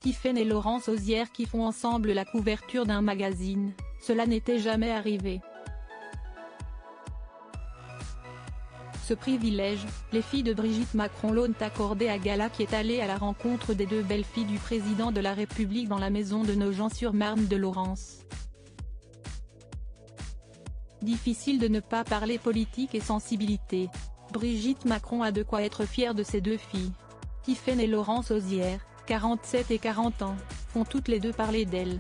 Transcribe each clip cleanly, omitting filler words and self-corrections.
Tiphaine et Laurence Auzière qui font ensemble la couverture d'un magazine, cela n'était jamais arrivé. Ce privilège, les filles de Brigitte Macron l'ont accordé à Gala qui est allé à la rencontre des deux belles filles du président de la République dans la maison de Nogent-sur-Marne de Laurence. Difficile de ne pas parler politique et sensibilité. Brigitte Macron a de quoi être fière de ses deux filles. Tiphaine et Laurence Auzière, 47 et 40 ans, font toutes les deux parler d'elles.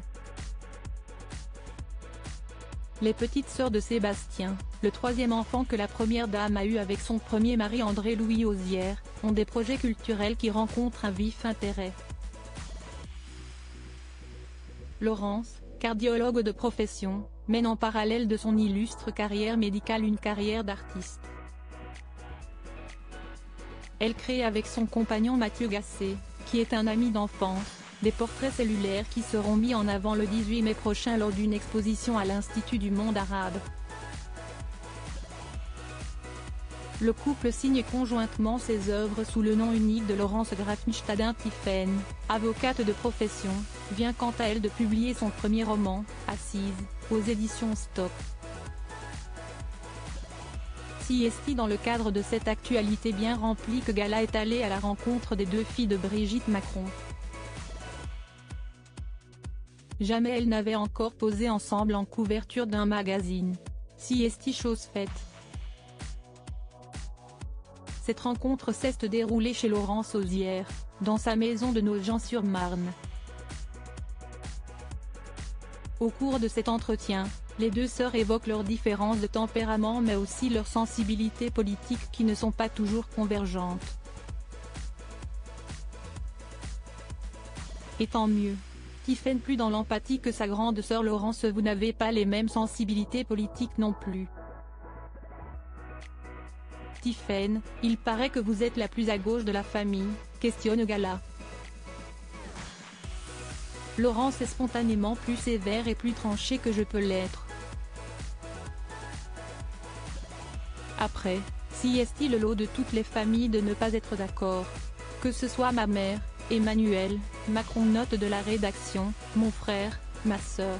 Les petites sœurs de Sébastien, le troisième enfant que la première dame a eu avec son premier mari André-Louis Auzière, ont des projets culturels qui rencontrent un vif intérêt. Laurence, cardiologue de profession, mène en parallèle de son illustre carrière médicale une carrière d'artiste. Elle crée avec son compagnon Mathieu Gasset, qui est un ami d'enfance, des portraits cellulaires qui seront mis en avant le 18 mai prochain lors d'une exposition à l'Institut du monde arabe. Le couple signe conjointement ses œuvres sous le nom unique de Laurence Grafenstadin. Tiphaine, avocate de profession, vient quant à elle de publier son premier roman, Assise, aux éditions Stock. Si est dans le cadre de cette actualité bien remplie que Gala est allé à la rencontre des deux filles de Brigitte Macron. Jamais elles n'avaient encore posé ensemble en couverture d'un magazine. Si est chose faite. Cette rencontre s'est déroulée chez Laurence Auzière, dans sa maison de Nogent-sur-Marne. Au cours de cet entretien, les deux sœurs évoquent leurs différences de tempérament mais aussi leurs sensibilités politiques qui ne sont pas toujours convergentes. Et tant mieux. Tiphaine plus dans l'empathie que sa grande sœur Laurence. Vous n'avez pas les mêmes sensibilités politiques non plus. Tiphaine, il paraît que vous êtes la plus à gauche de la famille, questionne Gala. Laurence est spontanément plus sévère et plus tranchée que je peux l'être. Après, si est-il le lot de toutes les familles de ne pas être d'accord. Que ce soit ma mère, Emmanuel, Macron. Note de la rédaction, mon frère, ma sœur.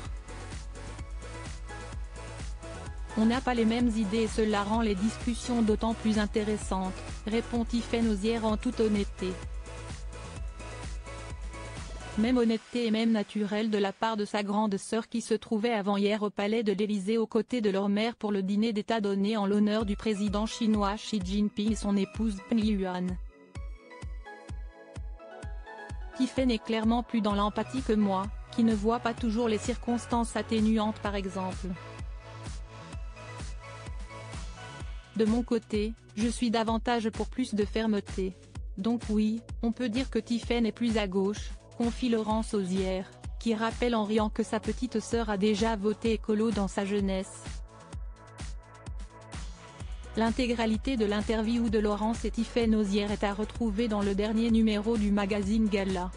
On n'a pas les mêmes idées et cela rend les discussions d'autant plus intéressantes, répond Tiphaine Auzière en toute honnêteté. Même honnêteté et même naturelle de la part de sa grande sœur qui se trouvait avant-hier au palais de l'Élysée aux côtés de leur mère pour le dîner d'État donné en l'honneur du président chinois Xi Jinping et son épouse Peng Liyuan. Tiphaine est clairement plus dans l'empathie que moi, qui ne vois pas toujours les circonstances atténuantes par exemple. De mon côté, je suis davantage pour plus de fermeté. Donc oui, on peut dire que Tiphaine est plus à gauche, confie Laurence Auzière, qui rappelle en riant que sa petite sœur a déjà voté écolo dans sa jeunesse. L'intégralité de l'interview de Laurence et Tiphaine Auzière est à retrouver dans le dernier numéro du magazine Gala.